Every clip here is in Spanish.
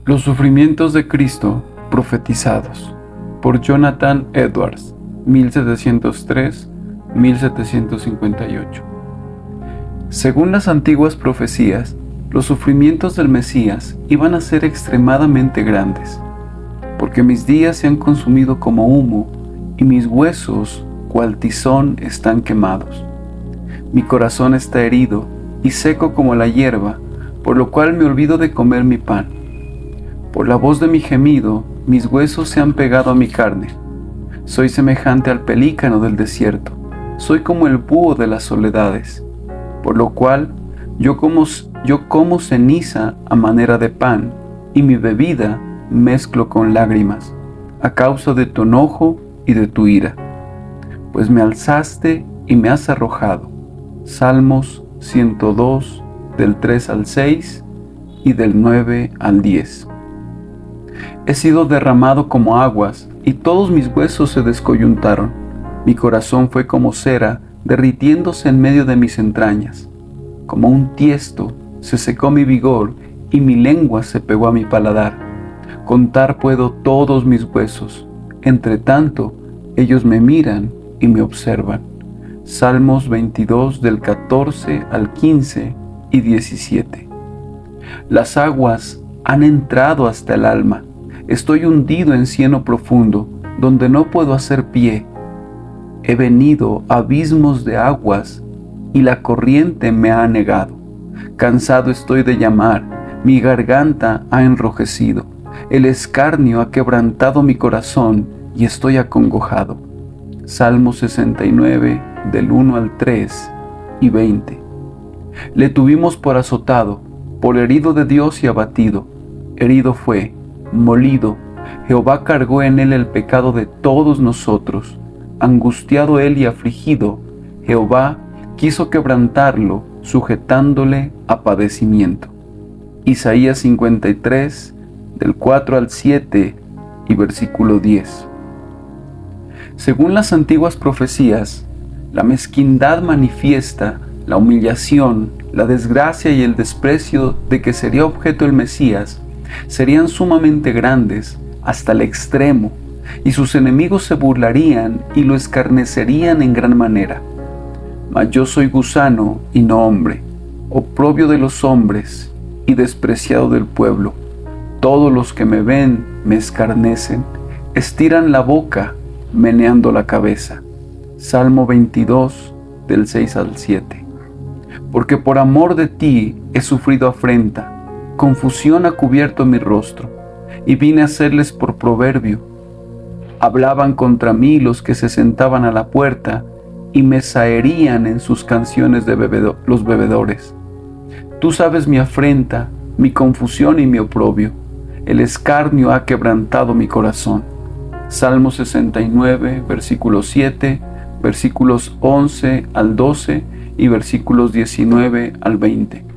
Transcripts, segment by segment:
Los sufrimientos de Cristo profetizados por Jonathan Edwards, 1703-1758. Según las antiguas profecías, los sufrimientos del Mesías iban a ser extremadamente grandes, porque mis días se han consumido como humo y mis huesos, cual tizón, están quemados. Mi corazón está herido y seco como la hierba, por lo cual me olvido de comer mi pan. Por la voz de mi gemido, mis huesos se han pegado a mi carne. Soy semejante al pelícano del desierto, soy como el búho de las soledades, por lo cual yo como ceniza a manera de pan, y mi bebida mezclo con lágrimas, a causa de tu enojo y de tu ira. Pues me alzaste y me has arrojado. Salmos 102, del 3 al 6 y del 9 al 10. He sido derramado como aguas, y todos mis huesos se descoyuntaron. Mi corazón fue como cera, derritiéndose en medio de mis entrañas. Como un tiesto, se secó mi vigor, y mi lengua se pegó a mi paladar. Contar puedo todos mis huesos. Entre tanto, ellos me miran y me observan. Salmos 22, del 14 al 15 y 17. Las aguas han entrado hasta el alma. Estoy hundido en cieno profundo, donde no puedo hacer pie. He venido a abismos de aguas, y la corriente me ha anegado. Cansado estoy de llamar, mi garganta ha enrojecido. El escarnio ha quebrantado mi corazón, y estoy acongojado. Salmo 69, del 1 al 3 y 20. Le tuvimos por azotado, por herido de Dios y abatido. Herido fue, molido, Jehová cargó en él el pecado de todos nosotros. Angustiado él y afligido, Jehová quiso quebrantarlo, sujetándole a padecimiento. Isaías 53, del 4 al 7 y versículo 10. Según las antiguas profecías, la mezquindad manifiesta, la humillación, la desgracia y el desprecio de que sería objeto el Mesías serían sumamente grandes hasta el extremo, y sus enemigos se burlarían y lo escarnecerían en gran manera. Mas yo soy gusano y no hombre, oprobio de los hombres y despreciado del pueblo. Todos los que me ven me escarnecen, estiran la boca, meneando la cabeza. Salmo 22, del 6 al 7. Porque por amor de ti he sufrido afrenta, confusión ha cubierto mi rostro, y vine a hacerles por proverbio. Hablaban contra mí los que se sentaban a la puerta, y me zaherían en sus canciones de los bebedores. Tú sabes mi afrenta, mi confusión y mi oprobio. El escarnio ha quebrantado mi corazón. Salmo 69, versículo 7, versículos 11 al 12 y versículos 19 al 20.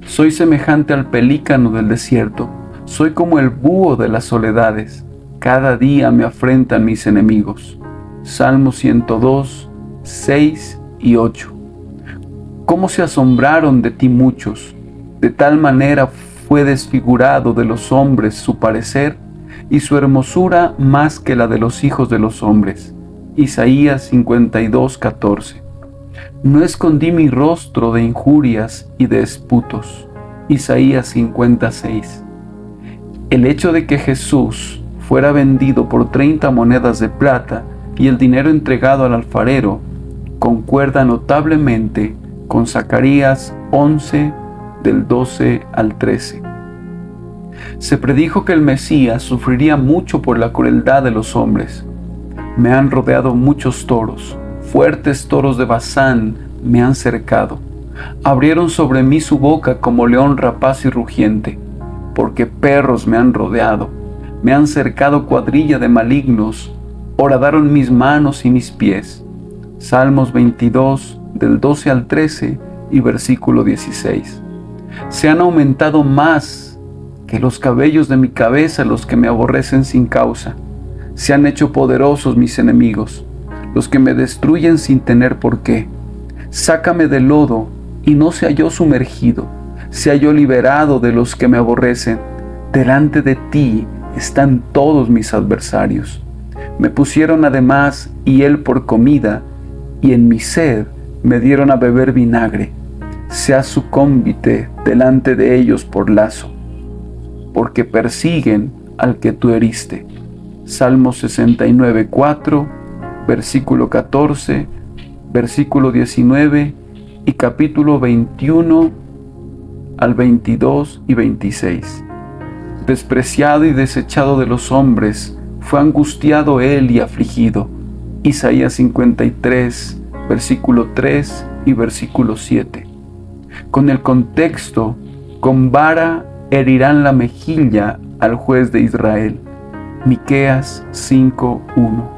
Soy semejante al pelícano del desierto, soy como el búho de las soledades. Cada día me afrentan mis enemigos. Salmo 102, 6 y 8. ¿Cómo se asombraron de ti muchos? De tal manera fue desfigurado de los hombres su parecer, y su hermosura más que la de los hijos de los hombres. Isaías 52, 14. No escondí mi rostro de injurias y de esputos. Isaías 56. El hecho de que Jesús fuera vendido por 30 monedas de plata y el dinero entregado al alfarero concuerda notablemente con Zacarías 11, del 12 al 13. Se predijo que el Mesías sufriría mucho por la crueldad de los hombres. Me han rodeado muchos toros, fuertes toros de Basán me han cercado. Abrieron sobre mí su boca como león rapaz y rugiente, porque perros me han rodeado, me han cercado cuadrilla de malignos, horadaron mis manos y mis pies. Salmos 22, del 12 al 13 y versículo 16. Se han aumentado más que los cabellos de mi cabeza los que me aborrecen sin causa. Se han hecho poderosos mis enemigos, los que me destruyen sin tener por qué. Sácame del lodo, y no sea yo sumergido, sea yo liberado de los que me aborrecen. delante de ti están todos mis adversarios. Me pusieron además hiel por comida, y en mi sed me dieron a beber vinagre. Sea su cómvite delante de ellos por lazo, porque persiguen al que tú heriste. Salmo 69, 4, versículo 14, versículo 19 y capítulo 21 al 22 y 26. Despreciado y desechado de los hombres, fue angustiado él y afligido. Isaías 53, versículo 3 y versículo 7. Con el contexto, con vara herirán la mejilla al juez de Israel. Miqueas 5:1.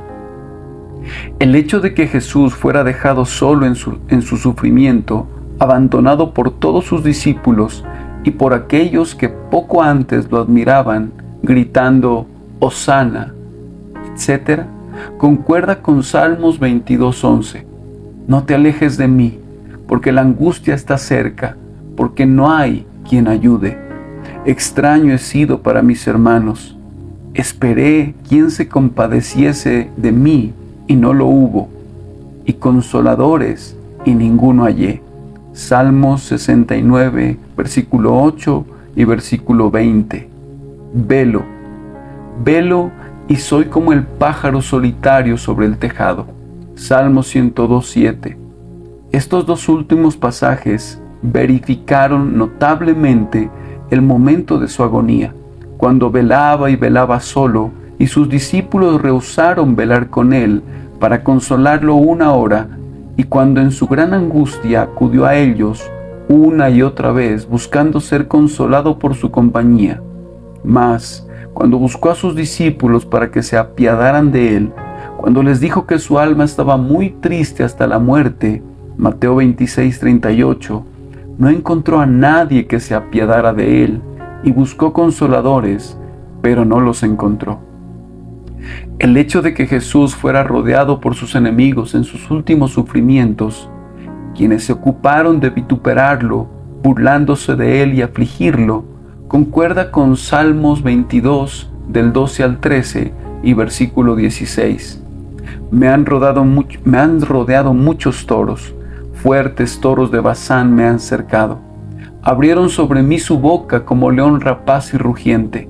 El hecho de que Jesús fuera dejado solo en su sufrimiento, abandonado por todos sus discípulos y por aquellos que poco antes lo admiraban, gritando Hosana, etc., concuerda con Salmos 22:11. No te alejes de mí, porque la angustia está cerca, porque no hay quien ayude. Extraño he sido para mis hermanos. Esperé quien se compadeciese de mí, y no lo hubo, y consoladores, y ninguno hallé. Salmos 69, versículo 8 y versículo 20. Velo, velo, y soy como el pájaro solitario sobre el tejado. Salmo 102:7. Estos dos últimos pasajes verificaron notablemente el momento de su agonía, cuando velaba y velaba solo, y sus discípulos rehusaron velar con él para consolarlo una hora, y cuando en su gran angustia acudió a ellos una y otra vez buscando ser consolado por su compañía. Mas, cuando buscó a sus discípulos para que se apiadaran de él, cuando les dijo que su alma estaba muy triste hasta la muerte, Mateo 26:38, no encontró a nadie que se apiadara de él, y buscó consoladores, pero no los encontró. El hecho de que Jesús fuera rodeado por sus enemigos en sus últimos sufrimientos, quienes se ocuparon de vituperarlo, burlándose de él y afligirlo, concuerda con Salmos 22, del 12 al 13 y versículo 16. Me han rodeado muchos toros, fuertes toros de Basán me han cercado. Abrieron sobre mí su boca como león rapaz y rugiente,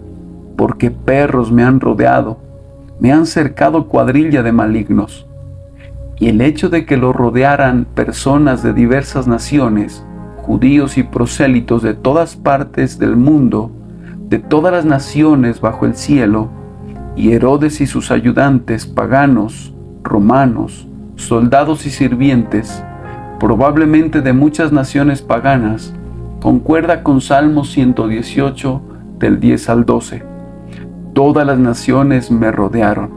porque perros me han rodeado, me han cercado cuadrilla de malignos. Y el hecho de que lo rodearan personas de diversas naciones, judíos y prosélitos de todas partes del mundo, de todas las naciones bajo el cielo, y Herodes y sus ayudantes paganos, romanos, soldados y sirvientes, probablemente de muchas naciones paganas, concuerda con Salmo 118 del 10 al 12. Todas las naciones me rodearon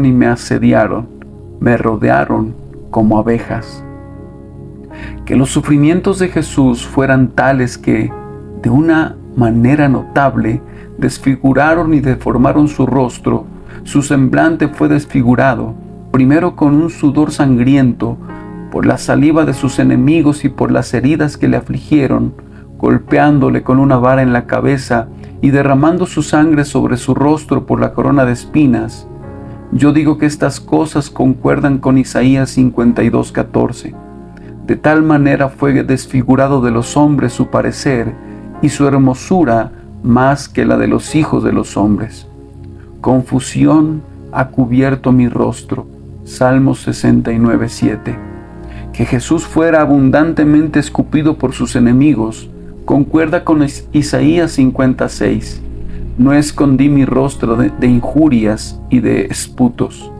y me asediaron, me rodearon como abejas. Que los sufrimientos de Jesús fueran tales que, de una manera notable, desfiguraron y deformaron su rostro. Su semblante fue desfigurado, primero con un sudor sangriento, por la saliva de sus enemigos y por las heridas que le afligieron, golpeándole con una vara en la cabeza y derramando su sangre sobre su rostro por la corona de espinas. Yo digo que estas cosas concuerdan con Isaías 52:14. De tal manera fue desfigurado de los hombres su parecer, y su hermosura más que la de los hijos de los hombres. Confusión ha cubierto mi rostro. Salmos 69:7. Que Jesús fuera abundantemente escupido por sus enemigos concuerda con Isaías 56. No escondí mi rostro de injurias y de esputos.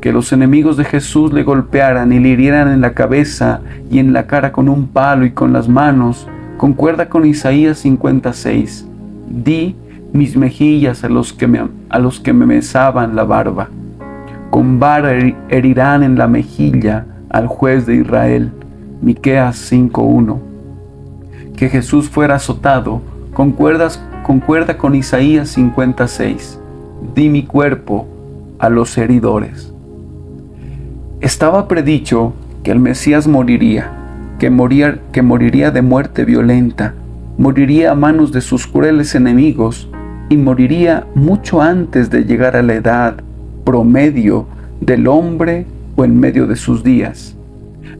Que los enemigos de Jesús le golpearan y le hirieran en la cabeza y en la cara con un palo y con las manos, concuerda con Isaías 56. Di mis mejillas a los que me mesaban la barba. Con vara herirán en la mejilla al juez de Israel. Miqueas 5:1. Que Jesús fuera azotado concuerda con Isaías 56. Di mi cuerpo a los heridores. Estaba predicho que el Mesías moriría, que moriría de muerte violenta, moriría a manos de sus crueles enemigos y moriría mucho antes de llegar a la edad promedio del hombre o en medio de sus días.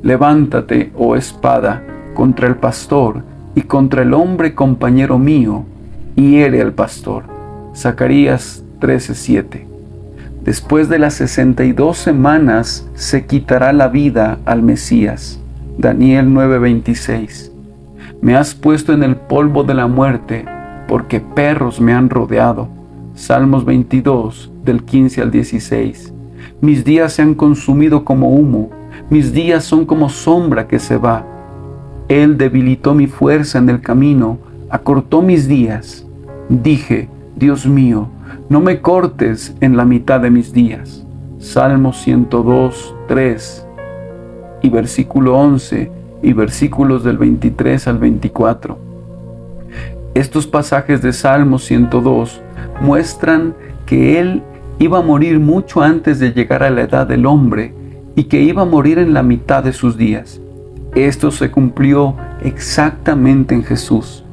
Levántate, oh espada, contra el pastor y contra el hombre compañero mío, y hiere al pastor. Zacarías 13:7. Después de las 62 semanas se quitará la vida al Mesías. Daniel 9:26. Me has puesto en el polvo de la muerte, porque perros me han rodeado. Salmos 22, del 15 al 16. Mis días se han consumido como humo, mis días son como sombra que se va. Él debilitó mi fuerza en el camino, acortó mis días. Dije, Dios mío, no me cortes en la mitad de mis días. Salmos 102, 3 y versículo 11 y versículos del 23 al 24. Estos pasajes de Salmos 102 muestran que Él iba a morir mucho antes de llegar a la edad del hombre y que iba a morir en la mitad de sus días. Esto se cumplió exactamente en Jesús.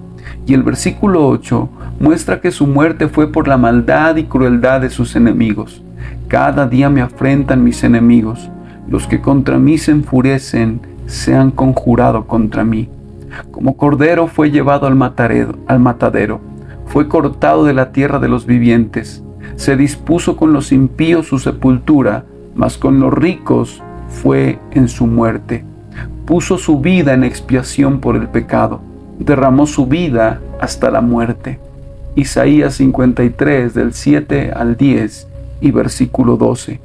Y el versículo 8 muestra que su muerte fue por la maldad y crueldad de sus enemigos. Cada día me afrentan mis enemigos. Los que contra mí se enfurecen se han conjurado contra mí. Como cordero fue llevado al matadero. Fue cortado de la tierra de los vivientes. Se dispuso con los impíos su sepultura, mas con los ricos fue en su muerte. Puso su vida en expiación por el pecado. Derramó su vida hasta la muerte. Isaías 53, del 7 al 10 y versículo 12.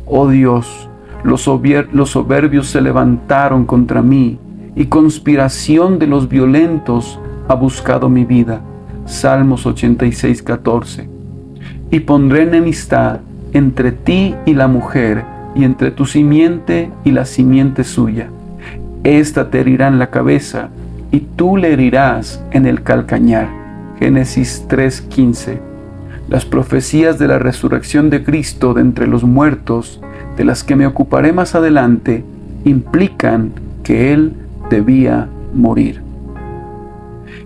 Oh Dios, los soberbios se levantaron contra mí, y conspiración de los violentos ha buscado mi vida. Salmos 86, 14. Y pondré enemistad entre ti y la mujer, y entre tu simiente y la simiente suya. Esta te herirá en la cabeza, y tú le herirás en el calcañar. Génesis 3:15. Las profecías de la resurrección de Cristo de entre los muertos, de las que me ocuparé más adelante, implican que Él debía morir.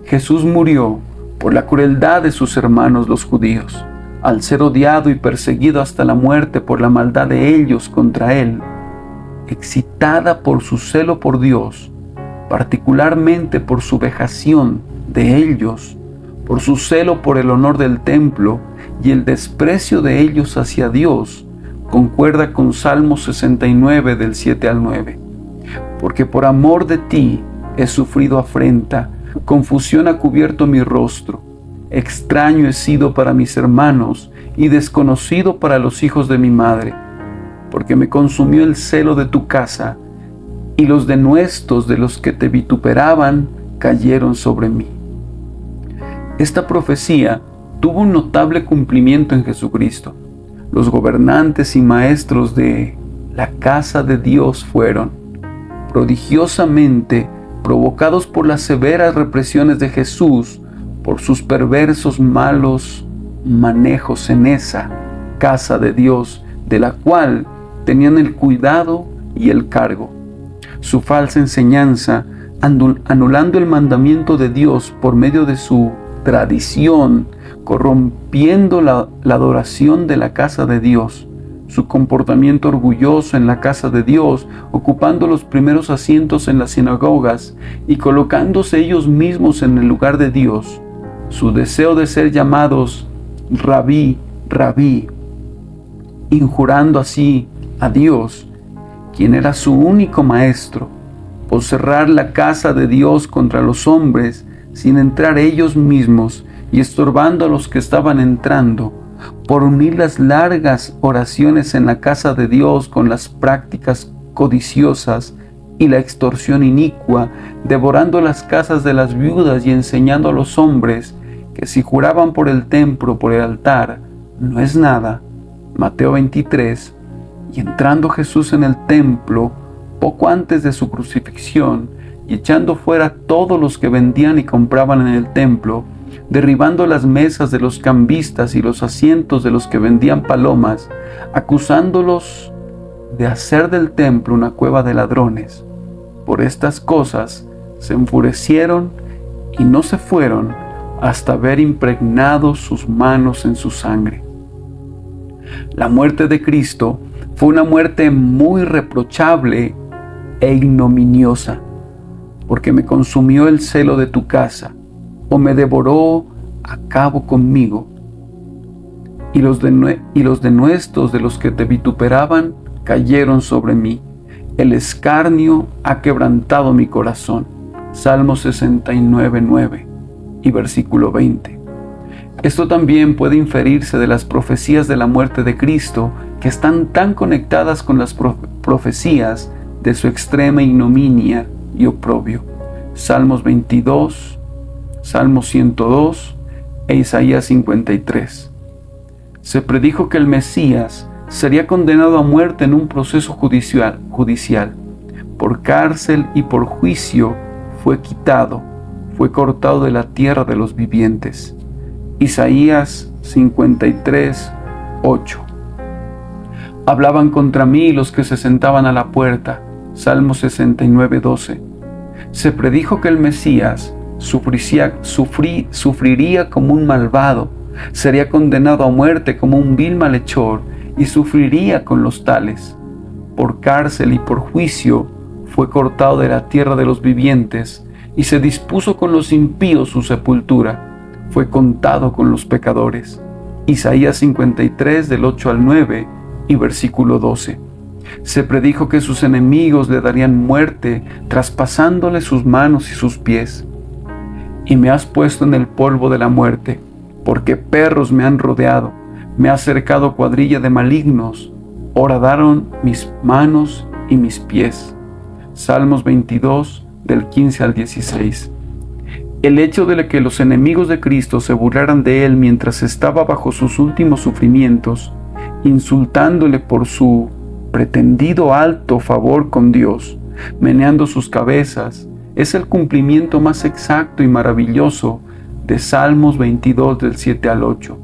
Jesús murió por la crueldad de sus hermanos los judíos. Al ser odiado y perseguido hasta la muerte por la maldad de ellos contra Él, excitada por su celo por Dios, particularmente por su vejación de ellos, por su celo por el honor del templo y el desprecio de ellos hacia Dios, concuerda con Salmo 69 del 7 al 9. Porque por amor de ti he sufrido afrenta, confusión ha cubierto mi rostro. Extraño he sido para mis hermanos y desconocido para los hijos de mi madre, porque me consumió el celo de tu casa, y los denuestos de los que te vituperaban cayeron sobre mí. Esta profecía tuvo un notable cumplimiento en Jesucristo. Los gobernantes y maestros de la casa de Dios fueron prodigiosamente provocados por las severas represiones de Jesús por sus perversos malos manejos en esa casa de Dios, de la cual tenían el cuidado y el cargo. Su falsa enseñanza, anulando el mandamiento de Dios por medio de su tradición, corrompiendo la adoración de la casa de Dios, su comportamiento orgulloso en la casa de Dios, ocupando los primeros asientos en las sinagogas y colocándose ellos mismos en el lugar de Dios, su deseo de ser llamados Rabí, Rabí, injurando así a Dios, quien era su único maestro, por cerrar la casa de Dios contra los hombres sin entrar ellos mismos y estorbando a los que estaban entrando, por unir las largas oraciones en la casa de Dios con las prácticas codiciosas y la extorsión inicua, devorando las casas de las viudas y enseñando a los hombres que si juraban por el templo, por el altar, no es nada. Mateo 23. Y entrando Jesús en el templo, poco antes de su crucifixión, y echando fuera todos los que vendían y compraban en el templo, derribando las mesas de los cambistas y los asientos de los que vendían palomas, acusándolos de hacer del templo una cueva de ladrones. Por estas cosas se enfurecieron y no se fueron hasta haber impregnado sus manos en su sangre. La muerte de Cristo fue una muerte muy reprochable e ignominiosa, porque me consumió el celo de tu casa, o me devoró a cabo conmigo. Y los denuestos de los que te vituperaban cayeron sobre mí. El escarnio ha quebrantado mi corazón. Salmo 69:9 y versículo 20. Esto también puede inferirse de las profecías de la muerte de Cristo, que están tan conectadas con las profecías de su extrema ignominia y oprobio. Salmos 22, Salmo 102 e Isaías 53. Se predijo que el Mesías sería condenado a muerte en un proceso judicial. Por cárcel y por juicio fue quitado, fue cortado de la tierra de los vivientes. Isaías 53:8. Hablaban contra mí los que se sentaban a la puerta. Salmo 69:12. Se predijo que el Mesías sufriría como un malvado, sería condenado a muerte como un vil malhechor y sufriría con los tales. Por cárcel y por juicio fue cortado de la tierra de los vivientes y se dispuso con los impíos su sepultura. Fue contado con los pecadores. Isaías 53 del 8 al 9 y versículo 12. Se predijo que sus enemigos le darían muerte, traspasándole sus manos y sus pies. Y me has puesto en el polvo de la muerte, porque perros me han rodeado, me ha cercado cuadrilla de malignos, horadaron mis manos y mis pies. Salmos 22 del 15 al 16. El hecho de que los enemigos de Cristo se burlaran de él mientras estaba bajo sus últimos sufrimientos, insultándole por su pretendido alto favor con Dios, meneando sus cabezas, es el cumplimiento más exacto y maravilloso de Salmos 22 del 7 al 8.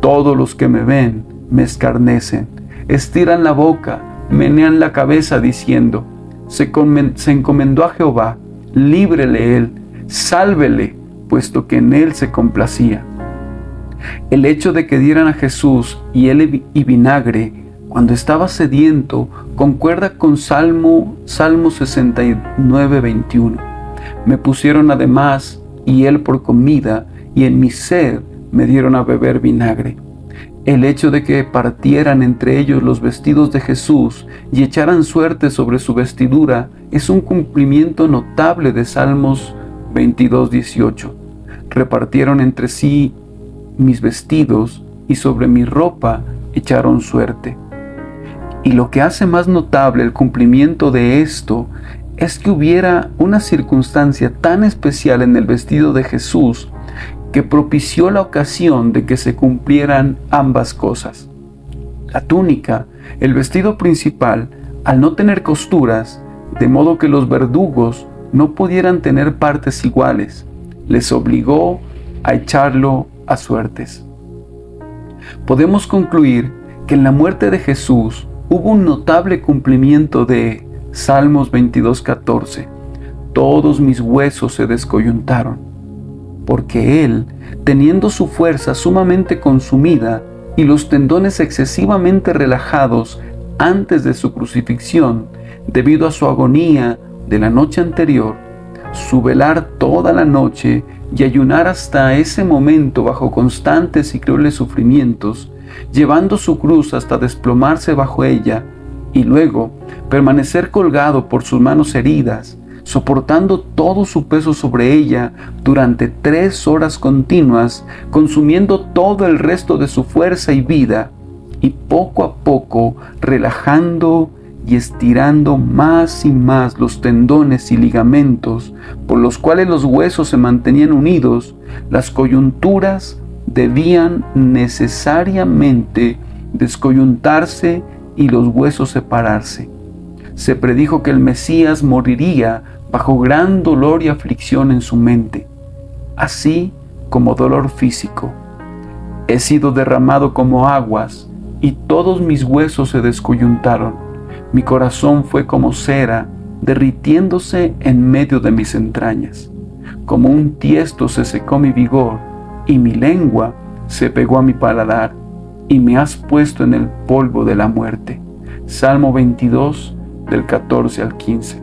Todos los que me ven me escarnecen, estiran la boca, menean la cabeza diciendo: se encomendó a Jehová, líbrele él, sálvele, puesto que en él se complacía. El hecho de que dieran a Jesús hiel y vinagre cuando estaba sediento concuerda con Salmo 69:21. Me pusieron además hiel por comida, y en mi sed me dieron a beber vinagre. El hecho de que partieran entre ellos los vestidos de Jesús y echaran suerte sobre su vestidura es un cumplimiento notable de Salmos 22:18. Repartieron entre sí mis vestidos y sobre mi ropa echaron suerte. Y lo que hace más notable el cumplimiento de esto es que hubiera una circunstancia tan especial en el vestido de Jesús que propició la ocasión de que se cumplieran ambas cosas. La túnica, el vestido principal, al no tener costuras, de modo que los verdugos no pudieran tener partes iguales, les obligó a echarlo a suertes. Podemos concluir que en la muerte de Jesús hubo un notable cumplimiento de Salmos 22:14. Todos mis huesos se descoyuntaron, porque Él, teniendo su fuerza sumamente consumida y los tendones excesivamente relajados antes de su crucifixión, debido a su agonía de la noche anterior, su velar toda la noche y ayunar hasta ese momento bajo constantes y crueles sufrimientos, llevando su cruz hasta desplomarse bajo ella, y luego permanecer colgado por sus manos heridas, soportando todo su peso sobre ella durante 3 horas continuas, consumiendo todo el resto de su fuerza y vida, y poco a poco relajando y estirando más y más los tendones y ligamentos por los cuales los huesos se mantenían unidos. Las coyunturas debían necesariamente descoyuntarse y los huesos separarse. Se predijo que el Mesías moriría bajo gran dolor y aflicción en su mente, así como dolor físico. He sido derramado como aguas, y todos mis huesos se descoyuntaron. Mi corazón fue como cera, derritiéndose en medio de mis entrañas. como un tiesto se secó mi vigor, y mi lengua se pegó a mi paladar, y me has puesto en el polvo de la muerte. Salmo 22, del 14 al 15.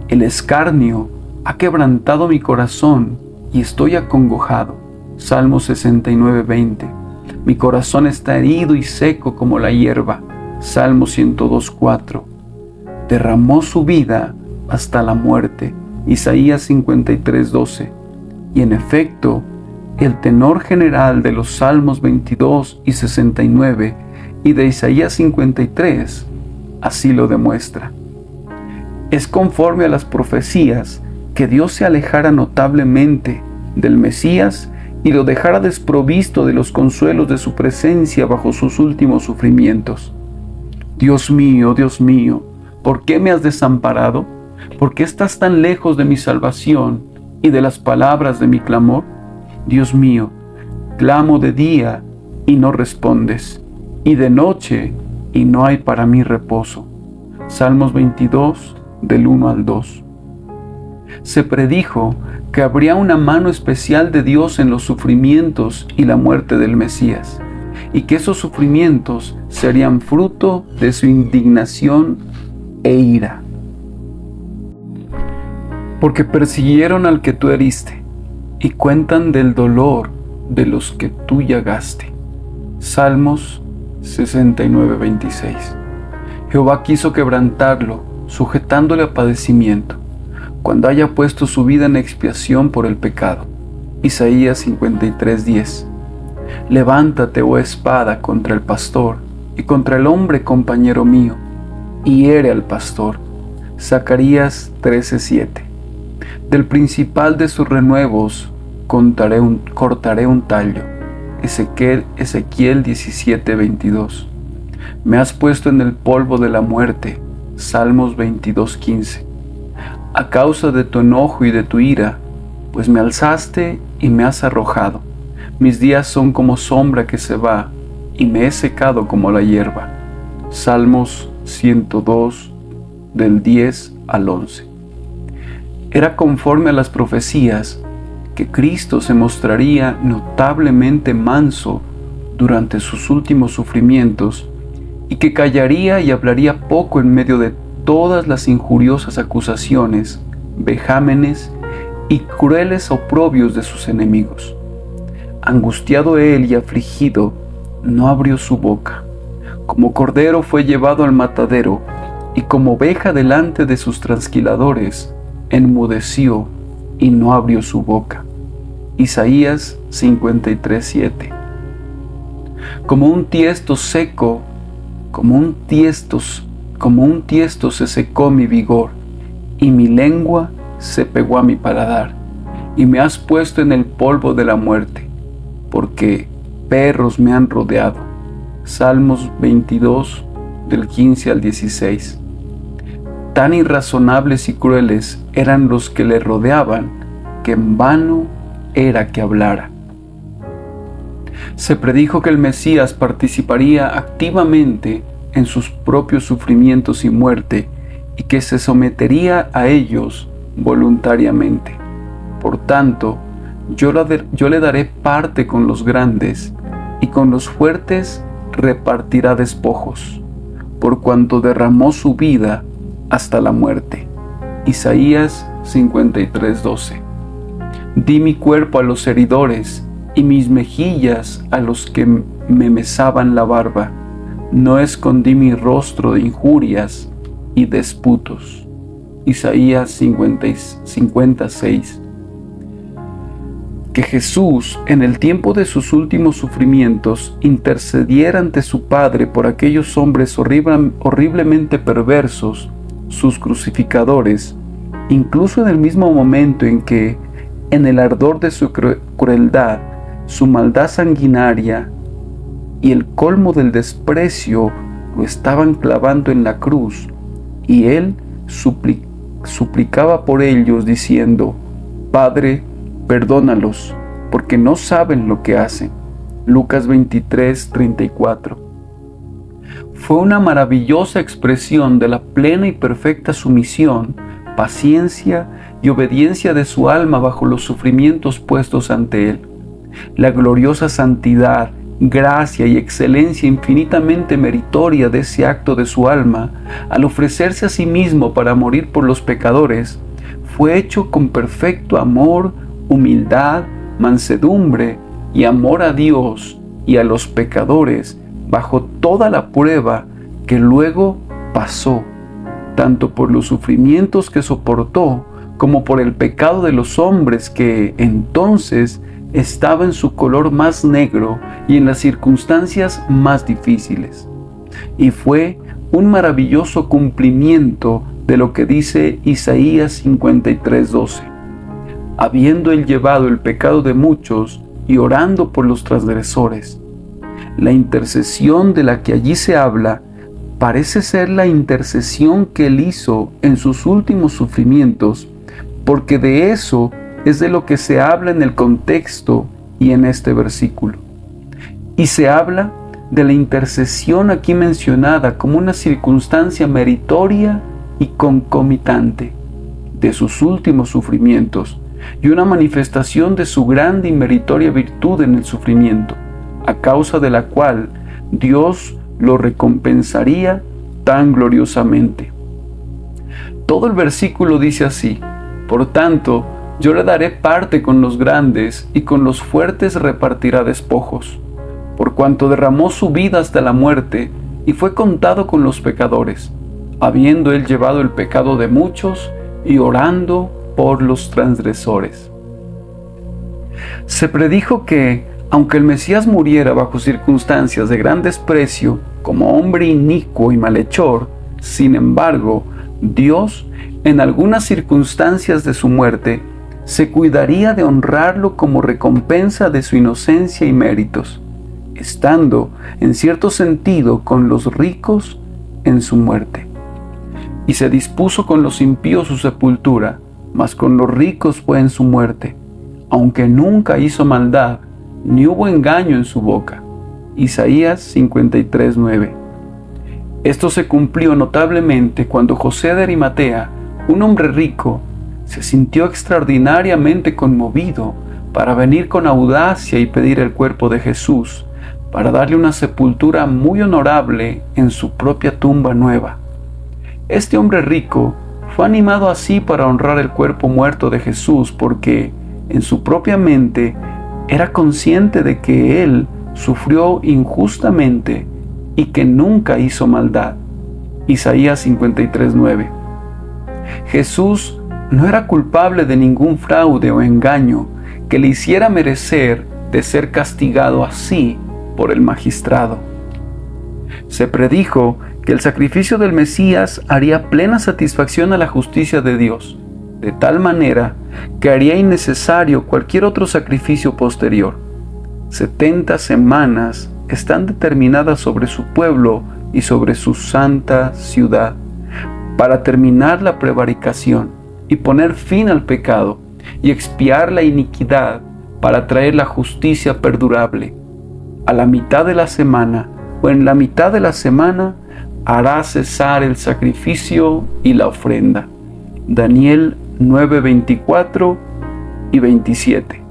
El escarnio ha quebrantado mi corazón, y estoy acongojado. Salmo 69, 20. Mi corazón está herido y seco como la hierba. Salmo 102, 4. Derramó su vida hasta la muerte. Isaías 53, 12. Y en efecto, el tenor general de los Salmos 22 y 69 y de Isaías 53 así lo demuestra. Es conforme a las profecías que Dios se alejara notablemente del Mesías y lo dejara desprovisto de los consuelos de su presencia bajo sus últimos sufrimientos. Dios mío, ¿por qué me has desamparado? ¿Por qué estás tan lejos de mi salvación y de las palabras de mi clamor? Dios mío, clamo de día y no respondes, y de noche y no hay para mí reposo. Salmos 22, del 1 al 2. Se predijo que habría una mano especial de Dios en los sufrimientos y la muerte del Mesías, y que esos sufrimientos serían fruto de su indignación e ira. Porque persiguieron al que tú heriste, y cuentan del dolor de los que tú llagaste. Salmos 69, 26. Jehová quiso quebrantarlo, sujetándole a padecimiento, cuando haya puesto su vida en expiación por el pecado. Isaías 53, 10. Levántate, oh espada, contra el pastor, y contra el hombre compañero mío, y hiere al pastor. Zacarías 13, 7. Del principal de sus renuevos cortaré un tallo. Ezequiel 17, 22. Me has puesto en el polvo de la muerte. Salmos 22, 15. A causa de tu enojo y de tu ira, pues me alzaste y me has arrojado. Mis días son como sombra que se va, y me he secado como la hierba. Salmos 102, del 10 al 11. Era conforme a las profecías que Cristo se mostraría notablemente manso durante sus últimos sufrimientos y que callaría y hablaría poco en medio de todas las injuriosas acusaciones, vejámenes y crueles oprobios de sus enemigos. Angustiado él y afligido, no abrió su boca. Como cordero fue llevado al matadero, y como oveja delante de sus trasquiladores, enmudeció y no abrió su boca. Isaías 53, 7. Como un tiesto seco, como un tiesto se secó mi vigor, y mi lengua se pegó a mi paladar, y me has puesto en el polvo de la muerte, porque perros me han rodeado. Salmos 22, del 15 al 16. Tan irrazonables y crueles eran los que le rodeaban, que en vano era que hablara. Se predijo que el Mesías participaría activamente en sus propios sufrimientos y muerte, y que se sometería a ellos voluntariamente. Por tanto, yo le daré parte con los grandes, y con los fuertes repartirá despojos, por cuanto derramó su vida hasta la muerte. Isaías 53, 12. Di mi cuerpo a los heridores, y mis mejillas a los que me mesaban la barba. No escondí mi rostro de injurias y disputos. Isaías 56. Que Jesús, en el tiempo de sus últimos sufrimientos, intercediera ante su Padre por aquellos hombres horriblemente perversos, sus crucificadores, incluso en el mismo momento en que, en el ardor de su crueldad, su maldad sanguinaria y el colmo del desprecio, lo estaban clavando en la cruz, y él suplicaba por ellos diciendo: Padre, perdónalos, porque no saben lo que hacen. Lucas 23, 34. Fue una maravillosa expresión de la plena y perfecta sumisión, paciencia y obediencia de su alma bajo los sufrimientos puestos ante él. La gloriosa santidad, gracia y excelencia infinitamente meritoria de ese acto de su alma, al ofrecerse a sí mismo para morir por los pecadores, fue hecho con perfecto amor, humildad, mansedumbre y amor a Dios y a los pecadores, bajo toda la prueba que luego pasó, tanto por los sufrimientos que soportó, como por el pecado de los hombres que entonces estaba en su color más negro y en las circunstancias más difíciles. Y fue un maravilloso cumplimiento de lo que dice Isaías 53:12. Habiendo él llevado el pecado de muchos y orando por los transgresores. La intercesión de la que allí se habla parece ser la intercesión que él hizo en sus últimos sufrimientos, porque de eso es de lo que se habla en el contexto y en este versículo. Y se habla de la intercesión aquí mencionada como una circunstancia meritoria y concomitante de sus últimos sufrimientos y una manifestación de su grande y meritoria virtud en el sufrimiento, a causa de la cual Dios lo recompensaría tan gloriosamente. Todo el versículo dice así: por tanto, yo le daré parte con los grandes y con los fuertes repartirá despojos, por cuanto derramó su vida hasta la muerte y fue contado con los pecadores, habiendo él llevado el pecado de muchos y orando por los transgresores. Se predijo que, aunque el Mesías muriera bajo circunstancias de gran desprecio, como hombre inicuo y malhechor, sin embargo, Dios, en algunas circunstancias de su muerte, se cuidaría de honrarlo como recompensa de su inocencia y méritos, estando, en cierto sentido, con los ricos en su muerte. Y se dispuso con los impíos su sepultura, mas con los ricos fue en su muerte, aunque nunca hizo maldad, ni hubo engaño en su boca. Isaías 53:9. Esto se cumplió notablemente cuando José de Arimatea, un hombre rico, se sintió extraordinariamente conmovido para venir con audacia y pedir el cuerpo de Jesús, para darle una sepultura muy honorable en su propia tumba nueva. Este hombre rico fue animado así para honrar el cuerpo muerto de Jesús porque, en su propia mente, era consciente de que él sufrió injustamente y que nunca hizo maldad. Isaías 53:9. Jesús no era culpable de ningún fraude o engaño que le hiciera merecer de ser castigado así por el magistrado. Se predijo que el sacrificio del Mesías haría plena satisfacción a la justicia de Dios, de tal manera que haría innecesario cualquier otro sacrificio posterior. 70 semanas están determinadas sobre su pueblo y sobre su santa ciudad, para terminar la prevaricación y poner fin al pecado y expiar la iniquidad, para traer la justicia perdurable. A la mitad de la semana o en la mitad de la semana hará cesar el sacrificio y la ofrenda. Daniel 9:24 y 27.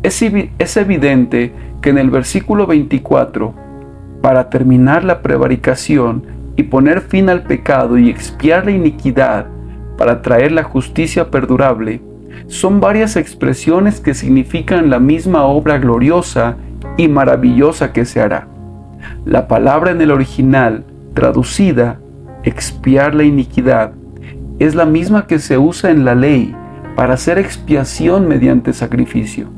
Es evidente que en el versículo 24, para terminar la prevaricación y poner fin al pecado y expiar la iniquidad, para traer la justicia perdurable, son varias expresiones que significan la misma obra gloriosa y maravillosa que se hará. La palabra en el original, traducida, expiar la iniquidad, es la misma que se usa en la ley para hacer expiación mediante sacrificio.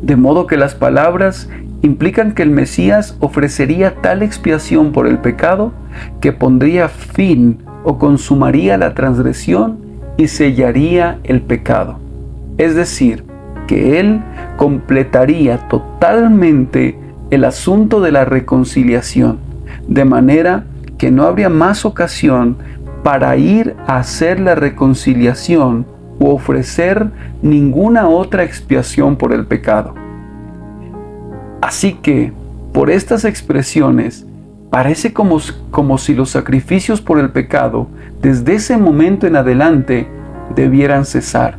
De modo que las palabras implican que el Mesías ofrecería tal expiación por el pecado que pondría fin o consumaría la transgresión y sellaría el pecado. Es decir, que Él completaría totalmente el asunto de la reconciliación, de manera que no habría más ocasión para ir a hacer la reconciliación u ofrecer ninguna otra expiación por el pecado. Así que, por estas expresiones, parece como si los sacrificios por el pecado, desde ese momento en adelante, debieran cesar,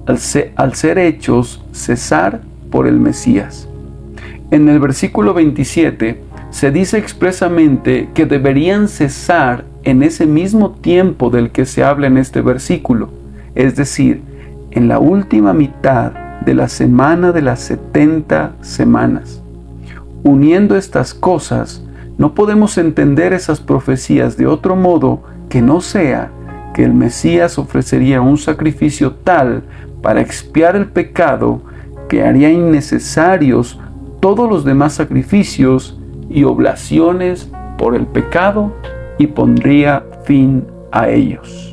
al ser hechos cesar por el Mesías. En el versículo 27 se dice expresamente que deberían cesar en ese mismo tiempo del que se habla en este versículo, es decir, en la última mitad de la semana de las 70 semanas. Uniendo estas cosas, no podemos entender esas profecías de otro modo que no sea que el Mesías ofrecería un sacrificio tal para expiar el pecado que haría innecesarios todos los demás sacrificios y oblaciones por el pecado y pondría fin a ellos.